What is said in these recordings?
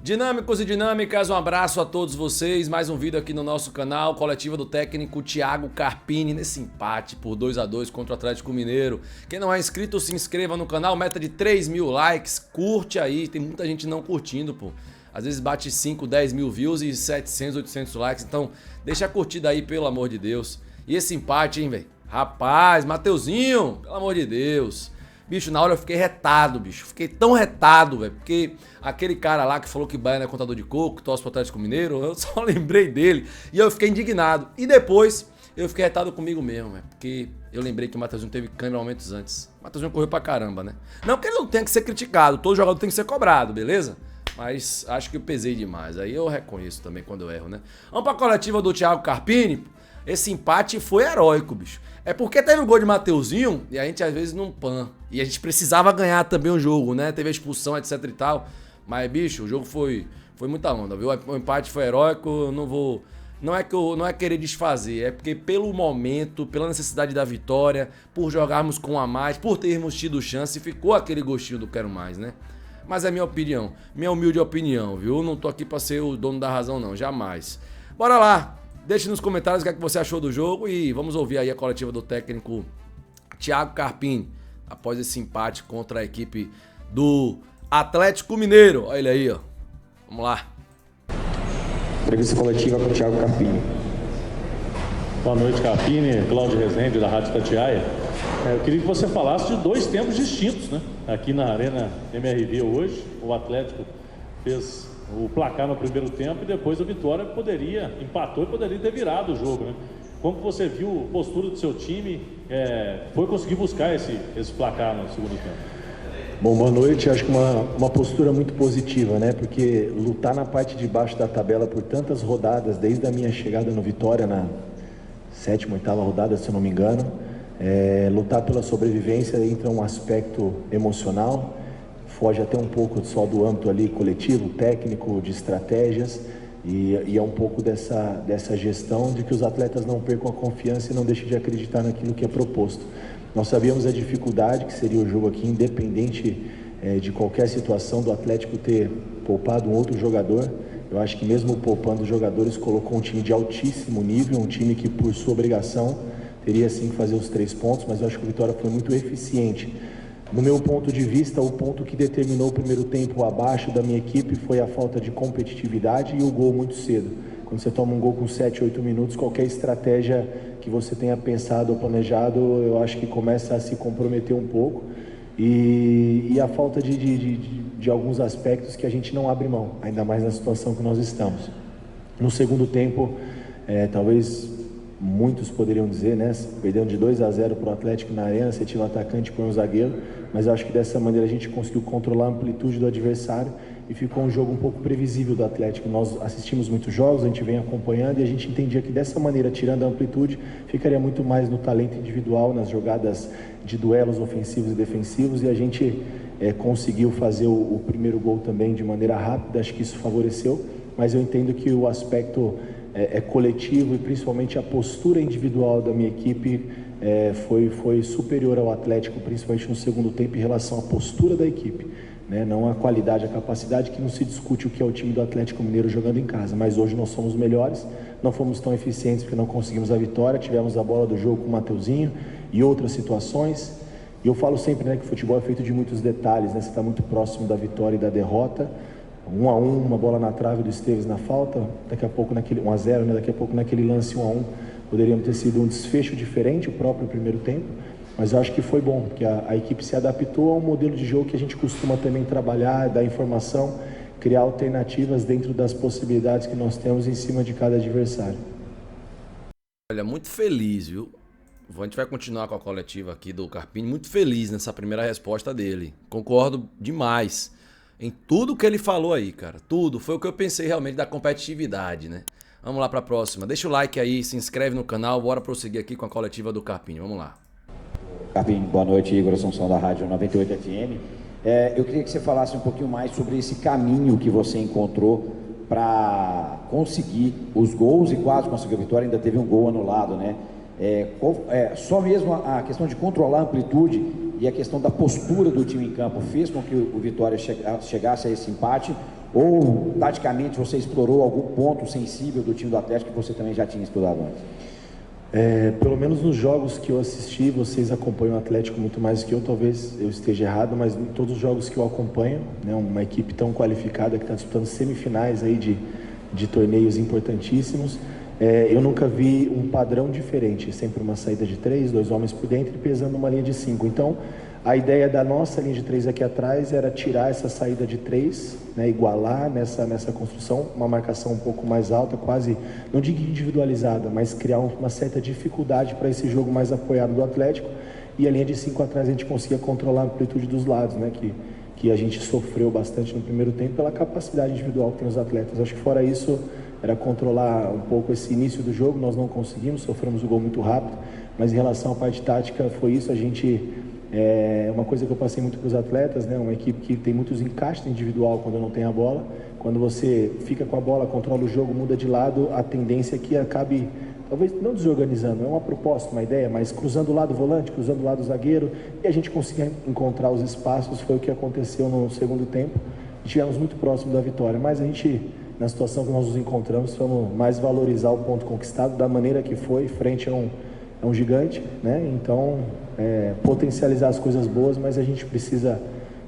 Dinâmicos e dinâmicas, um abraço a todos vocês. Mais um vídeo aqui no nosso canal, coletiva do técnico Thiago Carpini nesse empate por 2-2 contra o Atlético Mineiro. Quem não é inscrito, se inscreva no canal, meta de 3.000 likes, curte aí, tem muita gente não curtindo, pô. Às vezes bate 5, 10 mil views e 700, 800 likes, então deixa a curtida aí, pelo amor de Deus. E esse empate, hein, velho? Rapaz, Mateuzinho, pelo amor de Deus. Bicho, na hora eu fiquei retado, bicho. Fiquei tão retado, velho. Porque aquele cara lá que falou que Baiano é contador de coco, torce pro Atlético Mineiro, eu só lembrei dele. E eu fiquei indignado. E depois eu fiquei retado comigo mesmo, velho. Porque eu lembrei que o Mateuzinho teve câmera momentos antes. O Mateuzinho correu pra caramba, né? Não que ele não tenha que ser criticado. Todo jogador tem que ser cobrado, beleza? Mas acho que eu pesei demais. Aí eu reconheço também quando eu erro, né? Vamos pra coletiva do Thiago Carpini. Esse empate foi heróico, bicho. É porque teve o gol de Mateuzinho e a gente às vezes não pan. E a gente precisava ganhar também o jogo, né? Teve a expulsão, etc e tal. Mas, bicho, o jogo foi muita onda, viu? O empate foi heróico, eu não vou... Não é querer desfazer, é porque pelo momento, pela necessidade da vitória, por jogarmos com a mais, por termos tido chance, ficou aquele gostinho do quero mais, né? Mas é minha opinião, minha humilde opinião, viu? Não tô aqui pra ser o dono da razão não, jamais. Bora lá! Deixe nos comentários o que é que você achou do jogo e vamos ouvir aí a coletiva do técnico Thiago Carpini após esse empate contra a equipe do Atlético Mineiro. Olha ele aí, ó. Vamos lá. Entrevista coletiva com o Thiago Carpini. Boa noite, Carpini, Cláudio Rezende, da Rádio Itatiaia. Eu queria que você falasse de dois tempos distintos, né? Aqui na Arena MRV hoje, o Atlético fez o placar no primeiro tempo e depois o Vitória empatou e poderia ter virado o jogo, né? Como você viu a postura do seu time, foi conseguir buscar esse placar no segundo tempo? Bom, boa noite. Acho que uma postura muito positiva, né? Porque lutar na parte de baixo da tabela por tantas rodadas, desde a minha chegada no Vitória, na 7ª, 8ª rodada, se eu não me engano, lutar pela sobrevivência entra um aspecto emocional, foge até um pouco só do âmbito ali coletivo, técnico, de estratégias, e é um pouco dessa gestão de que os atletas não percam a confiança e não deixem de acreditar naquilo que é proposto. Nós sabíamos a dificuldade que seria o jogo aqui, independente de qualquer situação do Atlético ter poupado um outro jogador. Eu acho que mesmo poupando os jogadores, colocou um time de altíssimo nível, um time que por sua obrigação teria sim que fazer os 3 pontos, mas eu acho que o Vitória foi muito eficiente. No meu ponto de vista, o ponto que determinou o primeiro tempo abaixo da minha equipe foi a falta de competitividade e o gol muito cedo. Quando você toma um gol com 7, 8 minutos, qualquer estratégia que você tenha pensado ou planejado, eu acho que começa a se comprometer um pouco. E a falta de alguns aspectos que a gente não abre mão, ainda mais na situação que nós estamos. No segundo tempo, talvez muitos poderiam dizer, né? Perdendo de 2-0 para o Atlético na Arena, você tinha um atacante e um zagueiro, mas eu acho que dessa maneira a gente conseguiu controlar a amplitude do adversário e ficou um jogo um pouco previsível do Atlético. Nós assistimos muitos jogos, a gente vem acompanhando e a gente entendia que dessa maneira, tirando a amplitude, ficaria muito mais no talento individual, nas jogadas de duelos ofensivos e defensivos, e a gente conseguiu fazer o primeiro gol também de maneira rápida, acho que isso favoreceu, mas eu entendo que o aspecto coletivo e principalmente a postura individual da minha equipe foi superior ao Atlético, principalmente no segundo tempo em relação à postura da equipe, né? Não a qualidade, a capacidade, que não se discute o que é o time do Atlético Mineiro jogando em casa, mas hoje nós somos melhores, não fomos tão eficientes porque não conseguimos a vitória, tivemos a bola do jogo com o Mateuzinho e outras situações, e eu falo sempre, né, que o futebol é feito de muitos detalhes, né? Você está muito próximo da vitória e da derrota. 1-1, uma bola na trave do Esteves na falta, daqui a pouco naquele 1-0, né? Daqui a pouco naquele lance 1-1 poderíamos ter sido um desfecho diferente, o próprio primeiro tempo, mas eu acho que foi bom, porque a equipe se adaptou a um modelo de jogo que a gente costuma também trabalhar, dar informação, criar alternativas dentro das possibilidades que nós temos em cima de cada adversário. Olha, muito feliz, viu? A gente vai continuar com a coletiva aqui do Carpini, muito feliz nessa primeira resposta dele, concordo demais em tudo que ele falou aí, cara. Tudo. Foi o que eu pensei realmente da competitividade, né? Vamos lá pra próxima. Deixa o like aí, se inscreve no canal. Bora prosseguir aqui com a coletiva do Carpini. Vamos lá. Carpini, boa noite. Igor Assunção, da Rádio 98 FM. Eu queria que você falasse um pouquinho mais sobre esse caminho que você encontrou para conseguir os gols e quase conseguir a vitória. Ainda teve um gol anulado, né? Só mesmo a questão de controlar a amplitude e a questão da postura do time em campo fez com que o Vitória chegasse a esse empate, Ou, taticamente, você explorou algum ponto sensível do time do Atlético que você também já tinha estudado antes? Pelo menos nos jogos que eu assisti, vocês acompanham o Atlético muito mais que eu, talvez eu esteja errado, mas em todos os jogos que eu acompanho, né, uma equipe tão qualificada que está disputando semifinais aí de torneios importantíssimos, eu nunca vi um padrão diferente, sempre uma saída de 3, 2 homens por dentro e pesando uma linha de 5. Então, a ideia da nossa linha de 3 aqui atrás era tirar essa saída de 3, né, igualar nessa construção, uma marcação um pouco mais alta, quase, não digo individualizada, mas criar uma certa dificuldade para esse jogo mais apoiado do Atlético. E a linha de 5 atrás a gente conseguia controlar a amplitude dos lados, né, que a gente sofreu bastante no primeiro tempo pela capacidade individual que tem os atletas. Acho que fora isso, era controlar um pouco esse início do jogo, nós não conseguimos, sofremos o gol muito rápido, mas em relação à parte tática foi isso, a gente... uma coisa que eu passei muito para os atletas, né? Uma equipe que tem muitos encaixes individual quando não tem a bola. Quando você fica com a bola, controla o jogo, muda de lado, a tendência é que acabe, talvez não desorganizando, é uma proposta, uma ideia, mas cruzando o lado volante, cruzando o lado zagueiro, e a gente conseguia encontrar os espaços. Foi o que aconteceu no segundo tempo. Estivemos muito próximo da vitória, mas a gente, na situação que nós nos encontramos, vamos mais valorizar o ponto conquistado da maneira que foi, frente a um gigante, né? Então, potencializar as coisas boas, mas a gente precisa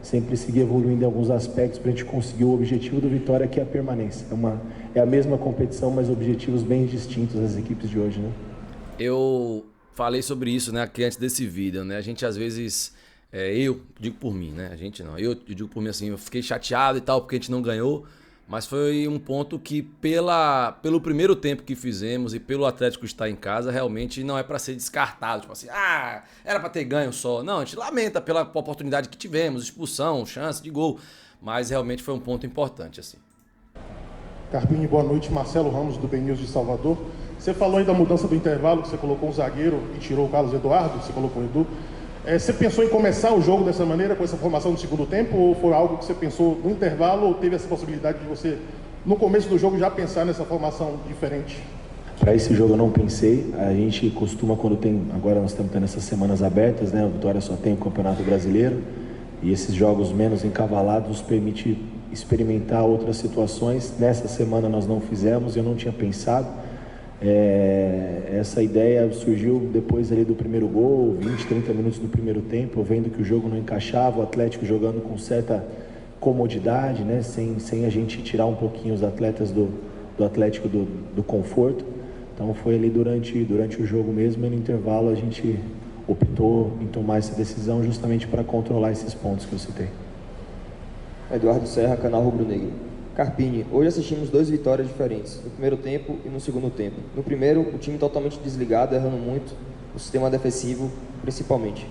sempre seguir evoluindo em alguns aspectos para a gente conseguir o objetivo do Vitória, que é a permanência. É a mesma competição, mas objetivos bem distintos das equipes de hoje, né? Eu falei sobre isso, né, aqui antes desse vídeo, né? A gente às vezes, eu digo por mim, né? A gente não, eu digo por mim assim, eu fiquei chateado e tal porque a gente não ganhou. Mas foi um ponto que pelo primeiro tempo que fizemos e pelo Atlético estar em casa, realmente não é para ser descartado. Tipo assim, era para ter ganho só. Não, a gente lamenta pela oportunidade que tivemos, expulsão, chance de gol. Mas realmente foi um ponto importante, assim. Carpini, boa noite. Marcelo Ramos, do BNews de Salvador. Você falou aí da mudança do intervalo, que você colocou um zagueiro e tirou o Carlos Eduardo, você colocou o Edu. Você pensou em começar o jogo dessa maneira, com essa formação no segundo tempo, ou foi algo que você pensou no intervalo, ou teve essa possibilidade de você, no começo do jogo, já pensar nessa formação diferente? Para esse jogo eu não pensei. A gente costuma, quando tem... Agora nós estamos tendo essas semanas abertas, né? A Vitória só tem o Campeonato Brasileiro, e esses jogos menos encavalados nos permite experimentar outras situações. Nessa semana nós não fizemos, eu não tinha pensado. Essa ideia surgiu depois ali do primeiro gol, 20, 30 minutos do primeiro tempo, vendo que o jogo não encaixava, o Atlético jogando com certa comodidade, né? Sem a gente tirar um pouquinho os atletas do Atlético do conforto. Então foi ali durante o jogo mesmo, e no intervalo a gente optou em tomar essa decisão justamente para controlar esses pontos que eu citei. Eduardo Serra, canal Rubro Negro. Carpini, hoje assistimos 2 vitórias diferentes, no primeiro tempo e no segundo tempo. No primeiro, o time totalmente desligado, errando muito, o sistema defensivo principalmente.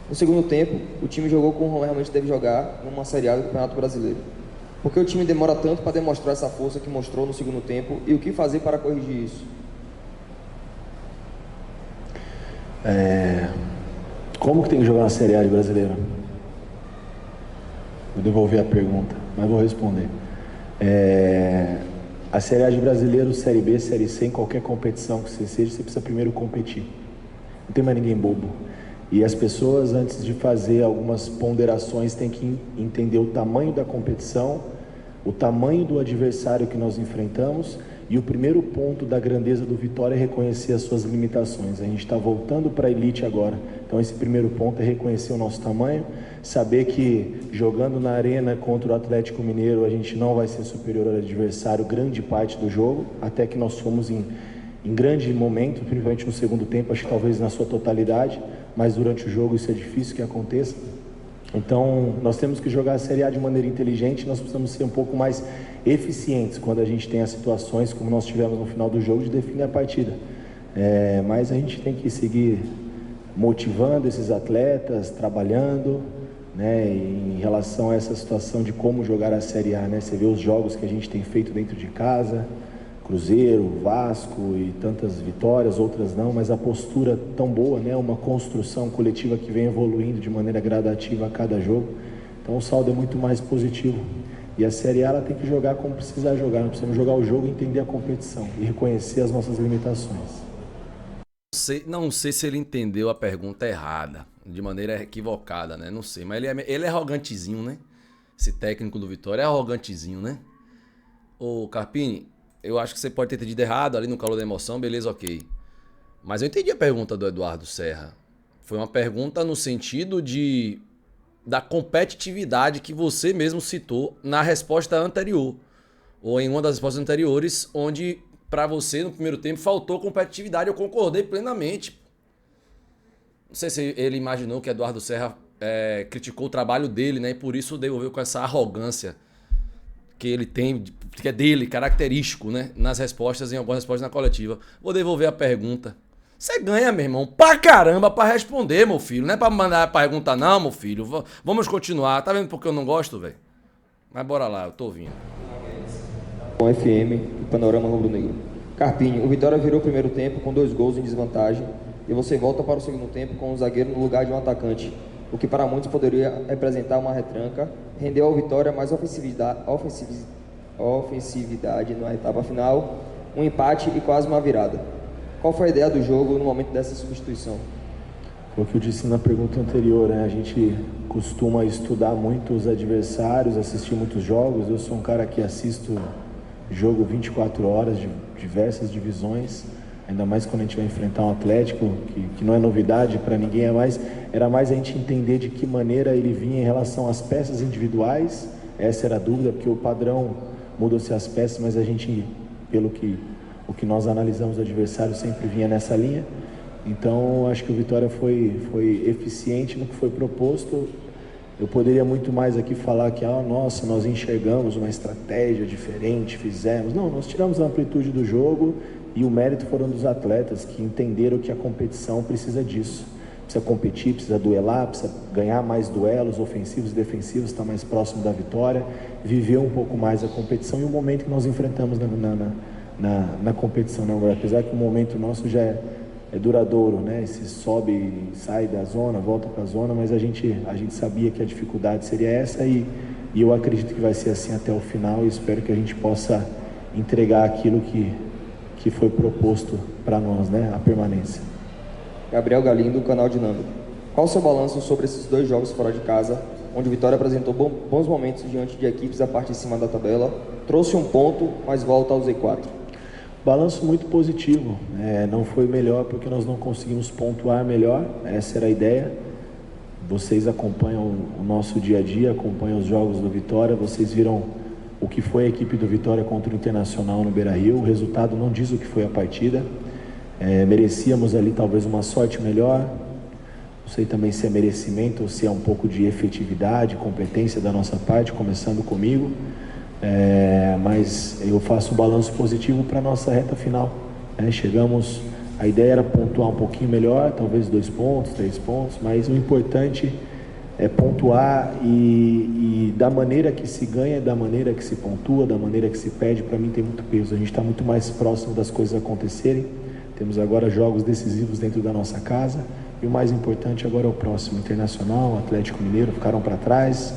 No segundo tempo, o time jogou como realmente deve jogar numa Série A do Campeonato Brasileiro. Por que o time demora tanto para demonstrar essa força que mostrou no segundo tempo e o que fazer para corrigir isso? Como que tem que jogar na Série A de Brasileiro? Vou devolver a pergunta, mas vou responder. A Série A de Brasileiro, Série B, Série C, em qualquer competição que você seja, você precisa primeiro competir. Não tem mais ninguém bobo. E as pessoas, antes de fazer algumas ponderações, têm que entender o tamanho da competição, o tamanho do adversário que nós enfrentamos, e o primeiro ponto da grandeza do Vitória é reconhecer as suas limitações. A gente está voltando para a elite agora, então esse primeiro ponto é reconhecer o nosso tamanho, saber que jogando na arena contra o Atlético Mineiro a gente não vai ser superior ao adversário grande parte do jogo, até que nós fomos em grande momento, principalmente no segundo tempo, acho que talvez na sua totalidade, mas durante o jogo isso é difícil que aconteça. Então, nós temos que jogar a Série A de maneira inteligente, nós precisamos ser um pouco mais eficientes quando a gente tem as situações, como nós tivemos no final do jogo, de definir a partida. Mas a gente tem que seguir motivando esses atletas, trabalhando, né, em relação a essa situação de como jogar a Série A, né? Você vê os jogos que a gente tem feito dentro de casa, Cruzeiro, Vasco e tantas vitórias, outras não, mas a postura tão boa, né? Uma construção coletiva que vem evoluindo de maneira gradativa a cada jogo. Então o saldo é muito mais positivo. E a Série A ela tem que jogar como precisar jogar, nós precisamos jogar o jogo e entender a competição e reconhecer as nossas limitações. Não sei se ele entendeu a pergunta errada, de maneira equivocada, né? Não sei, mas ele é arrogantezinho, né? Esse técnico do Vitória é arrogantezinho, né? Ô Carpini, eu acho que você pode ter entendido errado ali no calor da emoção, beleza, ok. Mas eu entendi a pergunta do Eduardo Serra. Foi uma pergunta no sentido da competitividade que você mesmo citou na resposta anterior. Ou em uma das respostas anteriores, onde pra você no primeiro tempo faltou competitividade. Eu concordei plenamente. Não sei se ele imaginou que Eduardo Serra criticou o trabalho dele, né? E por isso devolveu com essa arrogância que ele tem, que é dele, característico, né? Nas respostas, em algumas respostas na coletiva. Vou devolver a pergunta. Você ganha, meu irmão, pra caramba pra responder, meu filho. Não é pra mandar a pergunta não, meu filho. Vamos continuar. Tá vendo porque eu não gosto, velho? Mas bora lá, eu tô ouvindo. Com FM e Panorama Rubro-Negro. Carpini, o Vitória virou o primeiro tempo com 2 gols em desvantagem e você volta para o segundo tempo com um zagueiro no lugar de um atacante, o que para muitos poderia representar uma retranca, rendeu ao Vitória mais ofensividade na etapa final, um empate e quase uma virada. Qual foi a ideia do jogo no momento dessa substituição? Foi o que eu disse na pergunta anterior, né? A gente costuma estudar muito os adversários, assistir muitos jogos. Eu sou um cara que assisto jogo 24 horas de diversas divisões, ainda mais quando a gente vai enfrentar um Atlético, que não é novidade para ninguém, era mais a gente entender de que maneira ele vinha em relação às peças individuais. Essa era a dúvida, porque o padrão mudou-se as peças, mas a gente, o que nós analisamos o adversário sempre vinha nessa linha. Então acho que o Vitória foi eficiente no que foi proposto. Eu poderia muito mais aqui falar que, nossa, nós enxergamos uma estratégia diferente, fizemos. Não, nós tiramos a amplitude do jogo e o mérito foram dos atletas que entenderam que a competição precisa disso. Precisa competir, precisa duelar, precisa ganhar mais duelos ofensivos e defensivos, estar mais próximo da vitória, viver um pouco mais a competição e o momento que nós enfrentamos na competição. Não, apesar que o momento nosso já é duradouro, né? Se sobe, sai da zona, volta para a zona, mas a gente sabia que a dificuldade seria essa e eu acredito que vai ser assim até o final e espero que a gente possa entregar aquilo que foi proposto para nós, né? A permanência. Gabriel Galindo, Canal Dinâmico. Qual o seu balanço sobre esses 2 jogos fora de casa, onde o Vitória apresentou bons momentos diante de equipes da parte de cima da tabela, trouxe um ponto, mas volta ao Z4? Balanço muito positivo, não foi melhor porque nós não conseguimos pontuar melhor, essa era a ideia. Vocês acompanham o nosso dia a dia, acompanham os jogos do Vitória, vocês viram o que foi a equipe do Vitória contra o Internacional no Beira-Rio, o resultado não diz o que foi a partida, merecíamos ali talvez uma sorte melhor, não sei também se é merecimento ou se é um pouco de efetividade, competência da nossa parte, começando comigo. Mas eu faço um balanço positivo para a nossa reta final, né? Chegamos, a ideia era pontuar um pouquinho melhor, talvez 2 pontos, 3 pontos, mas o importante é pontuar e da maneira que se ganha, da maneira que se pontua, da maneira que se perde, para mim tem muito peso. A gente está muito mais próximo das coisas acontecerem, temos agora jogos decisivos dentro da nossa casa e o mais importante agora é o próximo, Internacional, Atlético Mineiro, ficaram para trás.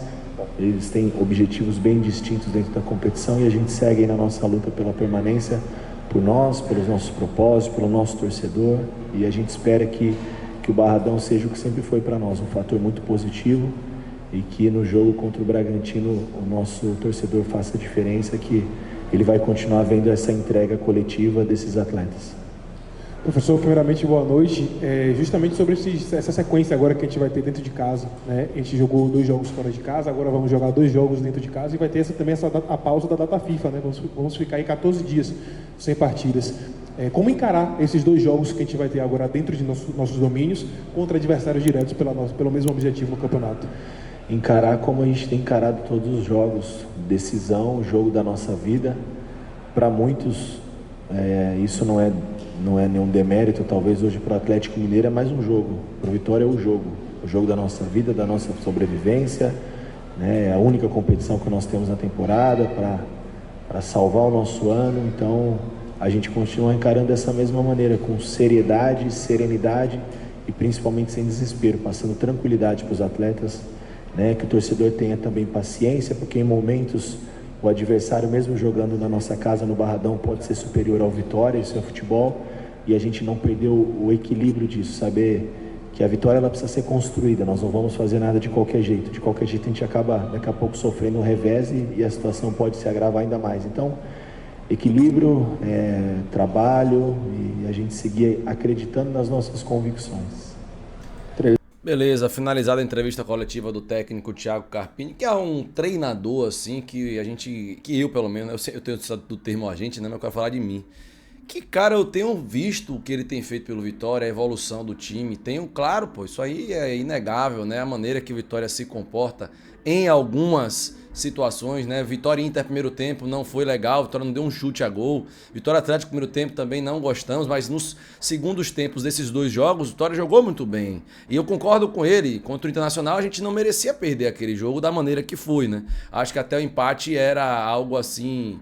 Eles têm objetivos bem distintos dentro da competição e a gente segue aí na nossa luta pela permanência, por nós, pelos nossos propósitos, pelo nosso torcedor, e a gente espera que o Barradão seja o que sempre foi para nós, um fator muito positivo, e que no jogo contra o Bragantino o nosso torcedor faça a diferença, que ele vai continuar vendo essa entrega coletiva desses atletas. Professor, primeiramente, boa noite. Justamente sobre essa sequência agora que a gente vai ter dentro de casa, né? A gente jogou 2 jogos fora de casa, agora vamos jogar 2 jogos dentro de casa e vai ter também a pausa da data FIFA, né? Vamos ficar aí 14 dias sem partidas. Como encarar esses 2 jogos que a gente vai ter agora dentro de nossos domínios contra adversários diretos pelo mesmo objetivo no campeonato? Encarar como a gente tem encarado todos os jogos, decisão, jogo da nossa vida. Para muitos, isso não é nenhum demérito, talvez hoje para o Atlético Mineiro é mais um jogo, para o Vitória é o jogo da nossa vida, da nossa sobrevivência, né? É a única competição que nós temos na temporada para salvar o nosso ano, então a gente continua encarando dessa mesma maneira, com seriedade, serenidade e principalmente sem desespero, passando tranquilidade para os atletas, né? Que o torcedor tenha também paciência, porque em momentos o adversário, mesmo jogando na nossa casa, no Barradão, pode ser superior ao Vitória, isso é futebol, e a gente não perdeu o equilíbrio disso, saber que a vitória ela precisa ser construída, nós não vamos fazer nada de qualquer jeito. De qualquer jeito a gente acaba daqui a pouco sofrendo um revés e a situação pode se agravar ainda mais. Então, equilíbrio, trabalho e a gente seguir acreditando nas nossas convicções. Beleza, finalizada a entrevista coletiva do técnico Thiago Carpini, que é um treinador assim que eu pelo menos, eu tenho do termo a gente, né, mas eu quero falar de mim. Que, cara, eu tenho visto o que ele tem feito pelo Vitória, a evolução do time. Tenho, claro, pô, isso aí é inegável, né? A maneira que o Vitória se comporta em algumas situações, né? Vitória e Inter primeiro tempo não foi legal, Vitória não deu um chute a gol. Vitória Atlético primeiro tempo também não gostamos, mas nos segundos tempos desses dois jogos, Vitória jogou muito bem. E eu concordo com ele, contra o Internacional a gente não merecia perder aquele jogo da maneira que foi, né? Acho que até o empate era algo assim...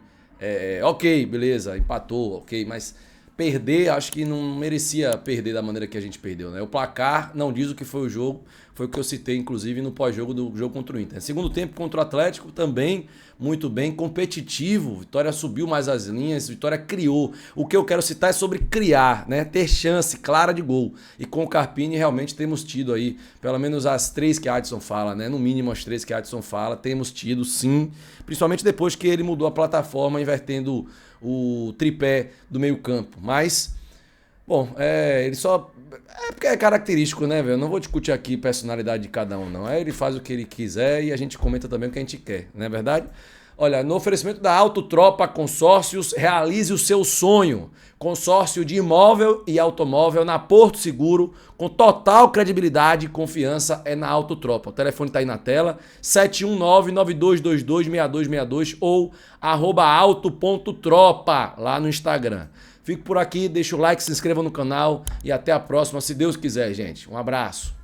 ok, beleza, empatou, ok, mas perder, acho que não merecia perder da maneira que a gente perdeu, né? O placar não diz o que foi o jogo, foi o que eu citei, inclusive, no pós-jogo do jogo contra o Inter. Segundo tempo contra o Atlético, também muito bem, competitivo, Vitória subiu mais as linhas, Vitória criou. O que eu quero citar é sobre criar, né? Ter chance clara de gol. E com o Carpini, realmente temos tido aí, pelo menos as 3 que Adson fala, né? No mínimo as 3 que Adson fala, temos tido sim, principalmente depois que ele mudou a plataforma, invertendo o tripé do meio campo. Mas, bom, ele só... porque é característico, né, velho? Não vou discutir aqui personalidade de cada um, não. Ele faz o que ele quiser e a gente comenta também o que a gente quer, não é verdade? Olha, no oferecimento da Autotropa Consórcios, realize o seu sonho. Consórcio de imóvel e automóvel na Porto Seguro, com total credibilidade e confiança é na Autotropa. O telefone está aí na tela, 719-9222-6262 ou @auto.tropa lá no Instagram. Fico por aqui, deixa o like, se inscreva no canal e até a próxima, se Deus quiser, gente. Um abraço.